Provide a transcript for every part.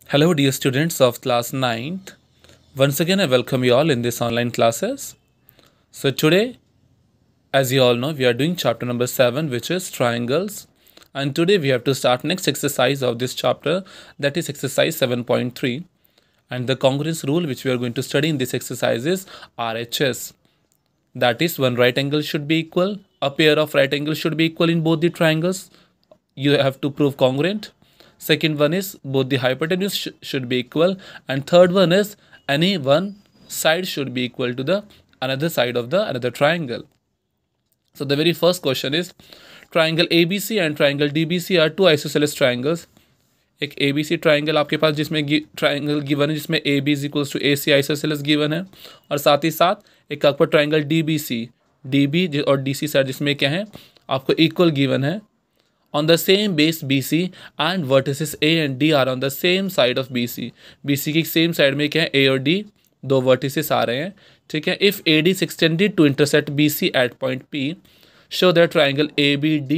Hello, dear students of class 9th. Once again, I welcome you all in this online classes. So today, as you all know, we are doing chapter number 7, which is triangles. And today we have to start next exercise of this chapter, that is exercise 7.3. And the congruence rule which we are going to study in this exercise is RHS. That is, one right angle should be equal, a pair of right angles should be equal in both the triangles. You have to prove congruent. Second one is both the hypotenuse should be equal, and third one is any one side should be equal to the another side of the another triangle. So the very first question is, triangle ABC and triangle DBC are two isosceles triangles. एक A B C triangle आपके पास जिसमें triangle given है, जिसमें A B is equals to A C isosceles given है, और साथ ही साथ एक आपको triangle D B C, D B और डी सी साइड जिसमें क्या है आपको इक्वल गिवन है on the same base BC and vertices A and D are on the same side of BC. BC की सेम साइड में क्या है, A और D दो वर्टिसेस आ रहे हैं. ठीक है. If AD is extended to intersect BC at point P, show that triangle ABD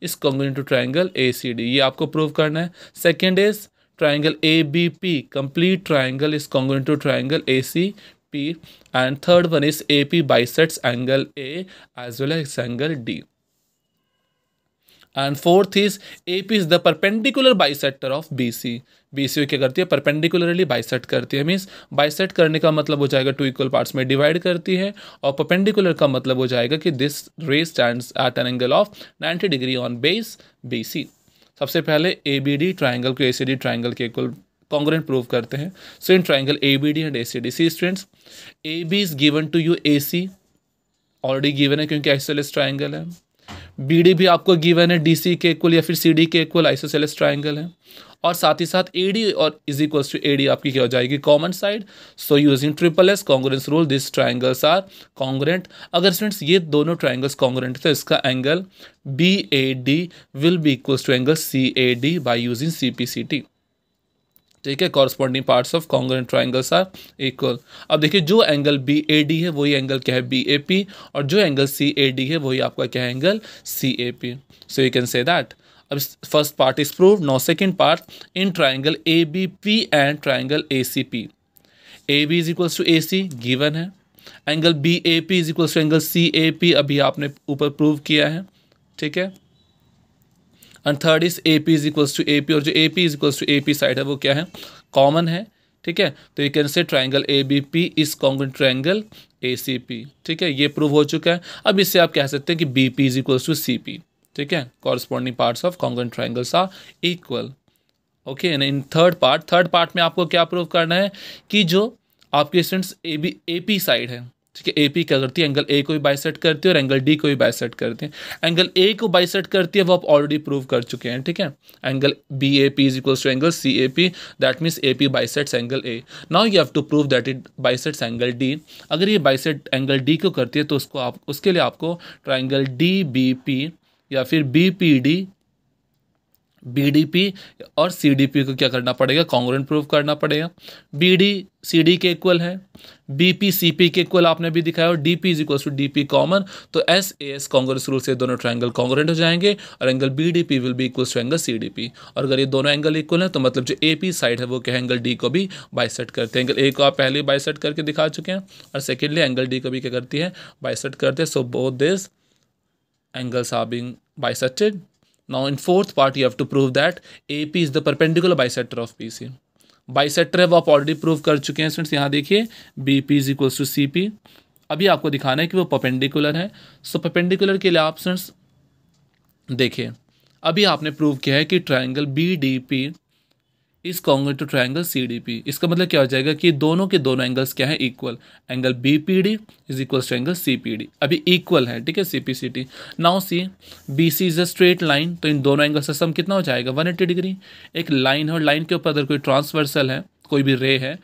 is congruent to triangle ACD. ये आपको प्रूव करना है. Second is triangle ABP, complete triangle is congruent to triangle ACP, and third one is AP bisects angle A as well as angle D. And fourth is AP is the perpendicular bisector of BC. BC क्या करती है, perpendicularly bisect करती है. Means bisect करने का मतलब हो जाएगा टू इक्वल पार्ट्स में डिवाइड करती है, और परपेंडिकुलर का मतलब हो जाएगा कि this ray stands at an angle of 90 degree on base BC. सबसे पहले ABD ट्राइंगल को ACD ट्राइंगल के इक्वल कॉन्ग्रुएंट प्रूव करते हैं. So in triangle ABD and ACD, see students, AB is given to you AC already given है क्योंकि isosceles triangle है. BD भी आपको गिवन है DC के इक्वल या फिर CD के इक्वल आइसोसेलेस ट्राइंगल है, और साथ ही साथ AD और इज इक्वल्स टू AD आपकी क्या हो जाएगी, common side. So using triple S congruence rule this triangles are congruent. अगर स्टूडेंट्स ये दोनों ट्राइंगल्स कॉन्ग्रुएंट तो इसका angle BAD will be equals to angle CAD by using CPCT. ठीक है. Corresponding parts of congruent triangles are equal. अब देखिए, जो एंगल BAD है वही एंगल क्या है, BAP, और जो एंगल CAD है वही आपका क्या है, angle CAP. So you can say that. अब first part is prove. Now second part, in triangle ABP and triangle ACP, AB is equals to AC given है, angle BAP is equals to angle CAP अभी आपने ऊपर prove किया है. ठीक है. And third is AP is equals to AP, और जो AP is equals to AP side है वो क्या है, कॉमन है. ठीक है. तो यू कैन से triangle ABP is congruent triangle ACP. ठीक है. ये प्रूव हो चुका है. अब इससे आप कह सकते हैं कि BP is equals to CP. ठीक है. Corresponding parts of congruent triangles are equal. Okay. And in third part में आपको क्या प्रूव करना है कि जो आपके स्टूडेंट्स AP साइड है, ठीक है, AP क्या करती है, एंगल A को भी बाइसेक्ट करती है और एंगल D को भी बाइसेक्ट करती है. एंगल A को बाइसेक्ट करती है वो आप ऑलरेडी प्रूव कर चुके हैं. ठीक है. Angle BAP is equals to angle CAP, that means AP bisects angle A. Now you have to prove that it bisects angle D. अगर ये बाइसेक्ट एंगल D को करती है तो उसके लिए आपको ट्राइंगल DBP या फिर BPD, BDP और CDP को क्या करना पड़ेगा, कॉन्ग्रुएंट प्रूव करना पड़ेगा. BD CD के इक्वल है, BP CP के इक्वल आपने भी दिखाया, और DP is equal to DP common. तो SAS कॉन्ग्रुएंस रूल से दोनों ट्राइंगल कॉन्ग्रुएंट हो जाएंगे, और angle BDP will be equal to angle CDP. और अगर ये दोनों एंगल इक्वल है तो मतलब जो AP साइड है वो क्या है, एंगल D को भी बाइसेक्ट करते हैं. एंगल A को आप पहले बाइसेक्ट करके दिखा चुके हैं, और सेकेंडली एंगल D को भी क्या करती है, बाइसेक्ट करते हैं. So both this angles are being bisected. Now in fourth part you have to prove that AP is the perpendicular bisector of BC. Bisector है वो आप ऑलरेडी प्रूव कर चुके हैं स्टूडेंट्स. यहाँ देखिए, BP is equals to CP. अभी आपको दिखाना है कि वो परपेंडिकुलर है. सो परपेंडिकुलर के लिए आप स्टूडेंट्स देखिए, अभी आपने प्रूव किया है कि triangle BDP is congruent to triangle CDP. इसका मतलब क्या हो जाएगा कि दोनों के दोनों एंगल्स क्या है, equal. Angle BPD is equal to angle CPD अभी इक्वल है. ठीक है. CPCT. Now see, BC is a straight line, तो इन दोनों एंगल्स का सम कितना हो जाएगा, 180 डिग्री. एक लाइन है और लाइन के ऊपर अगर कोई ट्रांसवर्सल है, कोई भी रे है,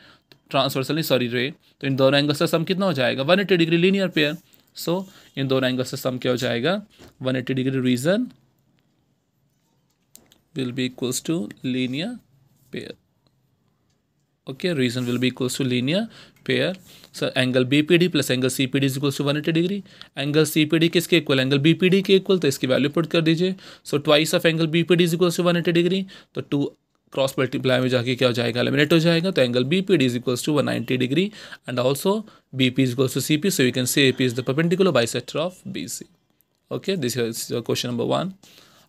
ट्रांसवर्सल नहीं सॉरी रे, तो इन दोनों एंगल्स का सम कितना हो जाएगा, 180 डिग्री लीनियर पेयर. सो इन दोनों एंगल्स का सम क्या हो जाएगा, 180 degree reason will be equals to linear pair. Okay, reason will be equals to linear pair. So angle BPD plus angle CPD is equals to 180 degree. Angle CPD किसके equal, angle BPD के equal, तो इसकी value put कर दीजिए. So twice of angle BPD is equals to 180 degree. तो 2 cross multiply में जाके क्या हो जाएगा, एलिमिनेट हो जाएगा. तो angle BPD is equals to 190 degree and also BP is equals to CP. So you can say AP is the perpendicular bisector of BC. Okay, this is your question number 1.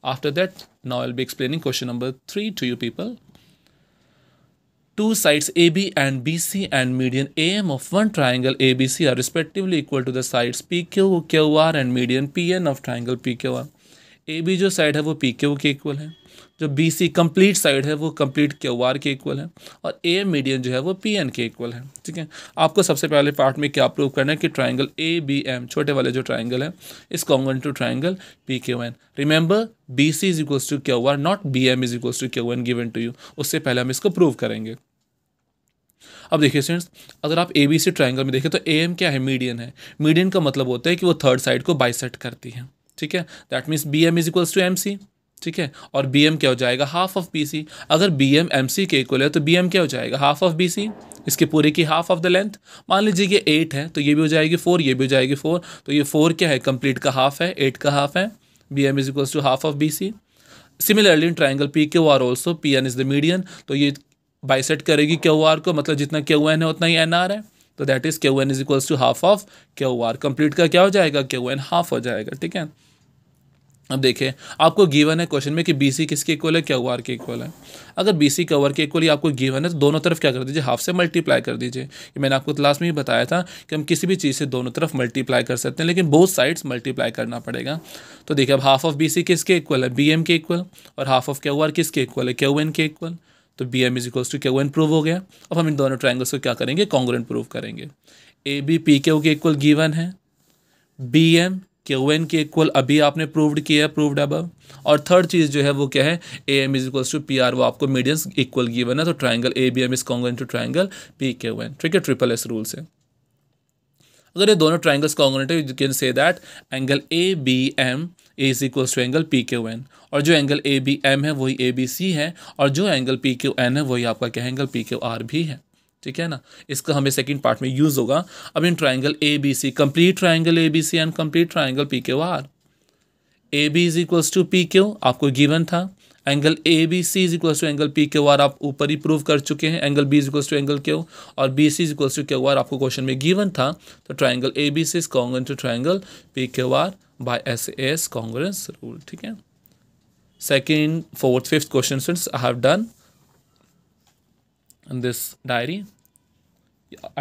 After that, now I'll be explaining question number 3 to you people. Two sides AB and BC and median AM of one triangle ABC are respectively equal to the sides PQ, QR and median PN of triangle PQR. AB जो side है वो PQ के equal है, जो BC complete side है वो complete QR के equal है, और AM मीडियन जो है वो PN के इक्वल है. ठीक है, आपको सबसे पहले पार्ट में क्या प्रूव करना है कि ट्राइंगल ABM छोटे वाले जो ट्राइंगल है is congruent to triangle PQN. Remember BC is equals to QR, not BM is equals to QN given to you. उससे पहले हम इसको प्रूव करेंगे. अब देखिए स्टूडेंट्स, अगर आप ABC ट्राइंगल में देखें तो AM क्या है, मीडियन है. मीडियन का मतलब होता है कि वो थर्ड साइड को बाइसेक्ट करती है. ठीक है, that means BM is equals to MC. ठीक है, और BM क्या हो जाएगा, हाफ ऑफ BC. अगर BM MC के इक्वल है तो BM क्या हो जाएगा, हाफ ऑफ BC. इसके पूरे की हाफ ऑफ द लेंथ. मान लीजिए ये 8 है तो ये भी हो जाएगी 4, ये भी हो जाएगी 4. तो ये 4 क्या है, कंप्लीट का हाफ है, 8 का हाफ है. BM is equals to half of BC. Similarly in triangle PQR also PN is the median. तो ये बाइसेट करेगी QR को, मतलब जितना QN है उतना ही NR है. तो that is QN is equals to half of QR. Complete का क्या हो जाएगा, QN हाफ हो जाएगा. ठीक है, अब देखिए आपको गिवन है क्वेश्चन में कि BC किसके इक्वल है, QR के इक्वल है. अगर BC QR के इक्वल ही आपको गिवन है तो दोनों तरफ क्या कर दीजिए, हाफ से मल्टीप्लाई कर दीजिए. ये मैंने आपको क्लास में ही बताया था कि हम किसी भी चीज़ से दोनों तरफ मल्टीप्लाई कर सकते हैं, लेकिन बोथ साइड्स मल्टीप्लाई करना पड़ेगा. तो देखिए अब हाफ ऑफ BC किसके इक्वल है, BM के इक्वल, और हाफ ऑफ QR किसके इक्वल है, QN के इक्वल. तो BM is equals to QN prove हो गया. अब हम इन दोनों ट्राइंगल्स को क्या करेंगे, कॉन्ग्रुएंट प्रूव करेंगे. AB PQ के इक्वल गिवन है, BM QN के इक्वल अभी आपने प्रूव्ड किया है, प्रूव्ड अबव. और थर्ड चीज़ जो है वो क्या है, AM is equals to PR, वो आपको मीडियंस इक्वल गिवन है. तो triangle ABM is congruent to triangle PQN. ठीक है, ट्रिपल S रूल से अगर ये दोनों ट्राइंगल्स कॉन्ग्रुएंट है, you can say that angle ABM is equals to angle PQN. और जो एंगल ABM है वही ABC है, और जो एंगल PQN है वही आपका क्या है, एंगल PQR भी है. ठीक है ना, इसका हमें सेकंड पार्ट में यूज होगा. अब in triangle ABC, complete triangle ABC and complete triangle PQR, AB is equals to PQ आपको गिवन था. Angle ABC is equals to angle PQR आप ऊपर ही प्रूव कर चुके हैं. Angle B is equals to angle Q और BC is equals to QR आपको क्वेश्चन में गिवन था. तो triangle ABC is congruent to triangle PQR by SAS congruence rule. ठीक है, second, fourth, fifth question students I have done in this diary.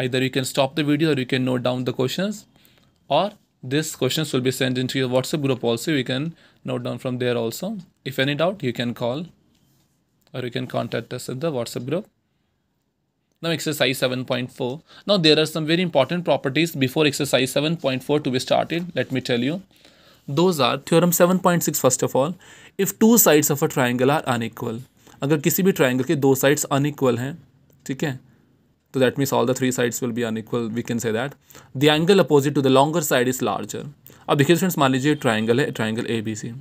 Either you can stop the video or you can note down the questions, or these questions will be sent into your WhatsApp group also. You can note down from there also. If any doubt, you can call or you can contact us in the WhatsApp group. Now exercise 7.4. Now there are some very important properties before exercise 7.4 to be started. Let me tell you. Those are theorem 7.6 first of all. If two sides of a triangle are unequal, अगर किसी भी triangle के दो sides unequal हैं, ठीक है, तो that means all the three sides will be unequal. We can say that the angle opposite to the longer side is larger. अब देखिए फ्रेंड्स, मान लीजिए ट्राइंगल है, ट्राइंगल ABC.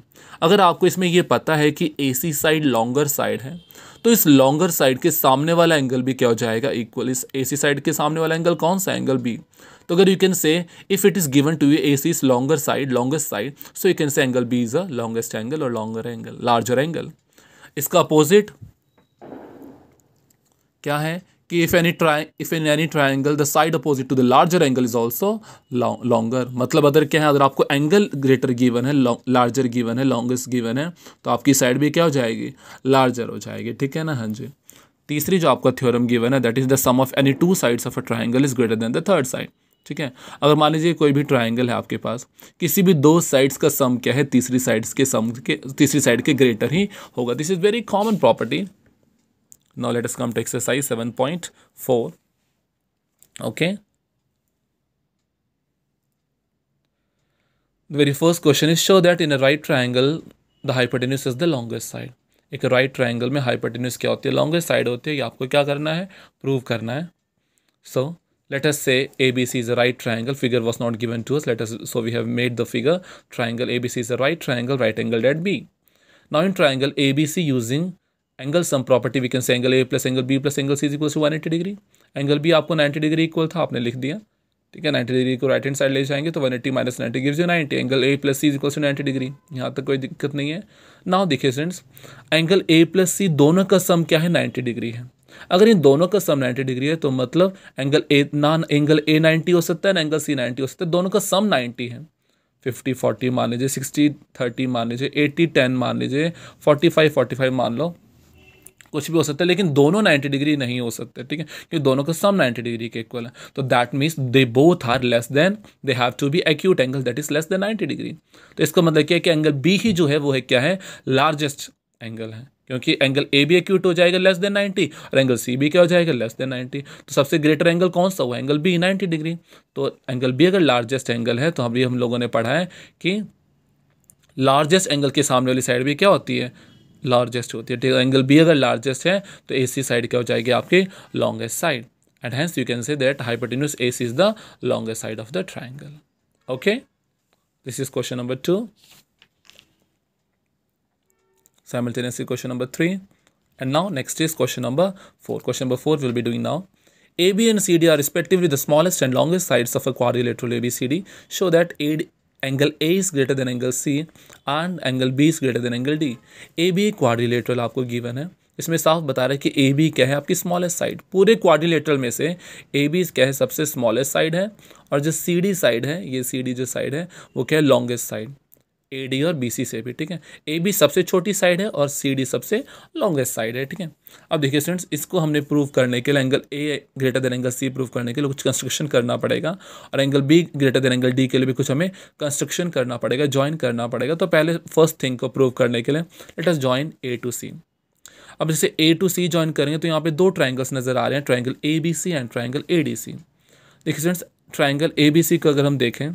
अगर आपको इसमें ये पता है कि AC साइड लॉन्गर साइड है, तो इस लॉन्गर साइड के सामने वाला एंगल भी क्या हो जाएगा, इक्वल. इस AC साइड के सामने वाला एंगल कौन सा, एंगल B. तो अगर you can say if it is given to you AC is longer side, longest side, so you can say angle B is a longest angle और longer angle, larger angle. इसका opposite क्या है कि if in any triangle the side opposite to the larger angle is also longer. मतलब other क्या है, अगर आपको एंगल ग्रेटर गिवन है, लार्जर गिवन है, लॉन्गेस्ट गिवन है, तो आपकी साइड भी क्या हो जाएगी, लार्जर हो जाएगी. ठीक है ना, हाँ जी. तीसरी जो आपका थ्योरम गिवन है, that is the sum of any two sides of a triangle is greater than the third side. ठीक है, अगर मान लीजिए कोई भी ट्राइंगल है आपके पास, किसी भी दो साइड्स का सम क्या है, तीसरी साइड के ग्रेटर ही होगा. This is very common property. Now let us come to exercise 7.4. Okay. The very first question is show that in a right triangle the hypotenuse is the longest side. एक right triangle में hypotenuse क्या होती है, longest side होती है. ये आपको क्या करना है, prove करना है. So let us say ABC is a right triangle. Figure was not given to us. So we have made the figure. Triangle ABC is a right triangle, right angled at B. Now in triangle ABC using angle sum property we can say angle A plus angle B plus angle C is equal to 180 degree. Angle B आपको 90 degree equal था, आपने लिख दिया, ठीक है। 90 degree को right hand side ले जाएंगे तो 180 minus 90 gives you 90। Angle A plus C is equal to 90 degree, यहाँ तक कोई दिक्कत नहीं है। नाउ देखिए friends, angle A plus C दोनों का सम क्या है, 90 डिग्री है। अगर इन दोनों का सम 90 डिग्री है तो मतलब एंगल ए 90 हो सकता है ना, एंगल सी 90 हो सकता है, दोनों का सम 90 है। 50-40 मान लीजिए, 60-30 मान लीजिए, 80-10 मान लीजिए, 45-45 मान लो, कुछ भी हो सकता है, लेकिन दोनों 90 डिग्री नहीं हो सकते, ठीक है, क्योंकि दोनों का सम 90 डिग्री के इक्वल है। तो that means they both are less than, they have to be acute angle that is less than 90 degree. तो इसका मतलब क्या है कि एंगल बी ही जो है वो है क्या है, लार्जेस्ट एंगल है, क्योंकि एंगल ए भी एक्यूट हो जाएगा लेस देन 90 और एंगल सी भी क्या हो जाएगा, लेस देन 90। तो सबसे ग्रेटर एंगल कौन सा हुआ, एंगल बी 90 डिग्री। तो एंगल बी अगर लार्जेस्ट एंगल है तो अभी हम लोगों ने पढ़ा है कि लार्जेस्ट एंगल के सामने वाली साइड भी क्या होती है, लार्जेस्ट होती है, ठीक है। एंगल बी अगर लार्जेस्ट है तो ए सी साइड क्या हो जाएगी, आपकी longest side, and hence you can say that hypotenuse A C is the longest side of the triangle. Okay, this is question number 2। Simultaneously question number 3, and now next is question number 4. Question number 4 we'll be doing now. AB and CD are respectively the smallest and longest sides of a quadrilateral ABCD. Show that angle A is greater than angle C and angle B is greater than angle D. AB quadrilateral आपको given है, इसमें साफ बता रहा है कि AB क्या है, आपकी स्मॉलेस्ट साइड। पूरे क्वाड्रिलेटरल में से AB क्या है, सबसे स्मॉलेस्ट साइड है, और जो CD साइड है, ये CD जो साइड है वो क्या है, लॉन्गेस्ट साइड, AD और BC से भी, ठीक है। AB सबसे छोटी साइड है और CD सबसे लॉन्गेस्ट साइड है, ठीक है। अब देखिए स्टूडेंट्स, इसको हमने प्रूव करने के लिए, angle A greater than angle C prove करने के लिए कुछ कंस्ट्रक्शन करना पड़ेगा, और angle B greater than angle D के लिए भी कुछ हमें कंस्ट्रक्शन करना पड़ेगा, ज्वाइन करना पड़ेगा। तो पहले फर्स्ट थिंग को प्रूव करने के लिए let us join A to C। अब जैसे A to C ज्वाइन करेंगे तो यहाँ पे दो ट्राइंगल्स नजर आ रहे हैं, triangle ABC and triangle ADC। देखिए स्टूडेंट्स, ट्राइंगल ABC को अगर हम देखें,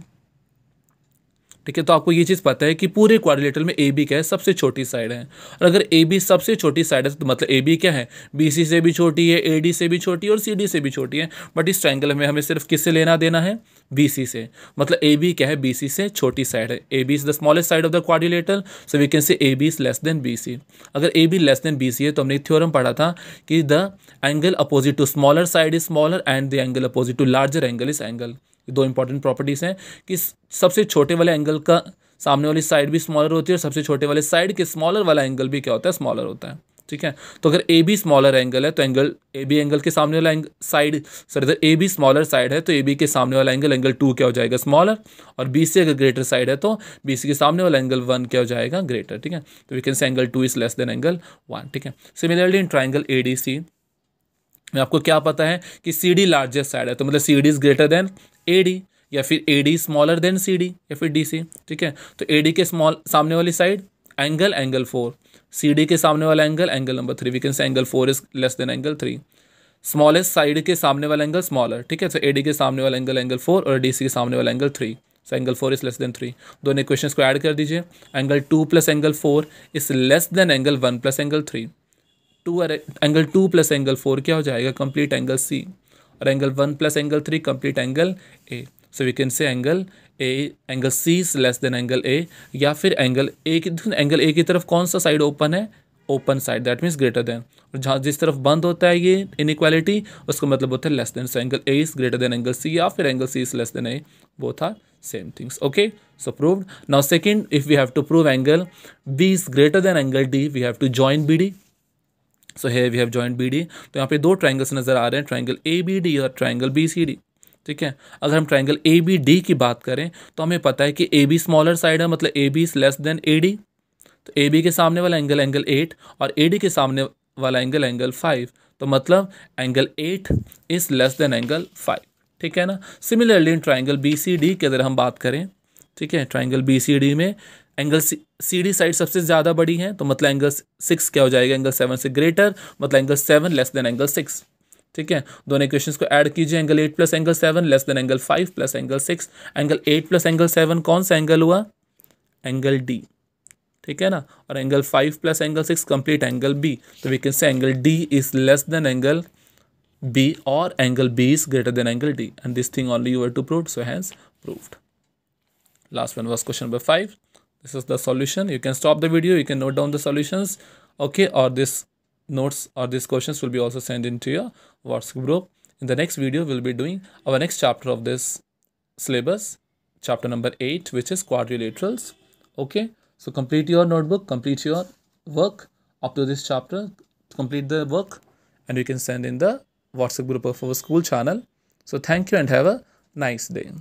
ठीक है, तो आपको ये चीज़ पता है कि पूरे क्वाड्रिलेटरल में AB क्या है, सबसे छोटी साइड है। और अगर AB सबसे छोटी साइड है तो मतलब AB क्या है, BC से भी छोटी है, AD से भी छोटी है और CD से भी छोटी है। बट इस ट्रायंगल में हमें सिर्फ किससे लेना देना है, BC से। मतलब AB क्या है, BC से छोटी साइड है। AB is the smallest side of the quadrilateral, so we can say AB is less than BC। अगर AB लेस देन BC है तो हमने एक थ्योरम पढ़ा था कि the angle opposite to smaller side is smaller and the angle opposite to larger angle is angle. दो important properties हैं कि सबसे छोटे वाले एंगल का सामने वाली साइड भी स्मॉलर होती है और सबसे छोटे वाले साइड के स्मॉलर वाला एंगल भी क्या होता है, स्मॉलर होता है, ठीक है। तो अगर ए बी स्मॉलर एंगल है तो एंगल ए बी एंगल के सामने वाला साइड, सॉरी अगर ए बी स्मॉलर साइड है तो ए बी के सामने वाला एंगल एंगल 2 क्या हो जाएगा, स्मॉलर, और बी सी अगर ग्रेटर साइड है तो बी सी के सामने वाला एंगल 1 क्या हो जाएगा, ग्रेटर, ठीक है। तो we can say angle 2 is less than angle 1, ठीक है। Similarly in triangle A D C में आपको क्या पता है कि सी डी लार्जेस्ट साइड है, तो मतलब C D is greater than A D, या फिर A D smaller than C D, या फिर डी सी, ठीक है। तो ए डी के सामने वाली साइड एंगल 4, सी डी के सामने वाला angle number 3, we can say angle 4 is less than angle 3। Smallest side के सामने वाला एंगल स्मॉलर, ठीक है। तो ए डी के सामने वाला एंगल 4 और डी सी के सामने वाला angle 3, so angle 4 is less than 3। दोनों इक्वेशंस को ऐड कर दीजिए, angle 2 plus angle 4 is less than angle 1 plus angle 3। Angle 2 plus angle 4 क्या हो जाएगा, कंप्लीट एंगल सी, और angle 1 plus angle 3 complete angle A. So we can say angle C is less than angle A, या फिर angle A की तरफ कौन सा साइड ओपन है, open side, that means greater than. और जहाँ जिस तरफ बंद होता है ये इनइक्वालिटी, उसका मतलब होता है less than. So angle A is greater than angle C, या फिर angle C is less than A, both are same things, okay. So proved. Now second, if we have to prove angle B is greater than angle D, we have to join B D. So here we have joint B D. तो यहाँ पे दो triangles नजर आ रहे हैं, triangle A B D और triangle B C D, ठीक है। अगर हम ट्राइंगल ए बी डी की बात करें तो हमें पता है कि ए बी स्मॉलर साइड है, मतलब A B is less than A D. तो ए बी के सामने वाला एंगल 8 और ए डी के सामने वाला एंगल 5, तो मतलब angle 8 is less than angle 5, ठीक है ना। Similarly in triangle B C D की अगर हम बात करें, ठीक है, ट्राइंगल बी सी डी में एंगल सी डी साइड सबसे ज़्यादा बड़ी है, तो मतलब एंगल 6 क्या हो जाएगा, एंगल 7 से ग्रेटर, मतलब एंगल 7 लेस देन एंगल 6, ठीक है। दोनों इक्वेशंस को ऐड कीजिए, angle 8 plus angle 7 less than angle 5 plus angle 6। Angle 8 plus angle 7 कौन सा एंगल हुआ, एंगल डी, ठीक है ना। और angle 5 plus angle 6 complete angle B, तो we can say angle D is less than angle B और angle B is greater than angle D, and this thing only you have to prove, so hence proved. Last one was question number 5. This is the solution. You can stop the video, you can note down the solutions, okay, or this notes or these questions will be also sent into your WhatsApp group. In the next video, we'll be doing our next chapter of this syllabus, chapter number 8, which is quadrilaterals. Okay, so complete your notebook, complete your work up to this chapter, complete the work, and you can send in the WhatsApp group of our school channel. So thank you and have a nice day.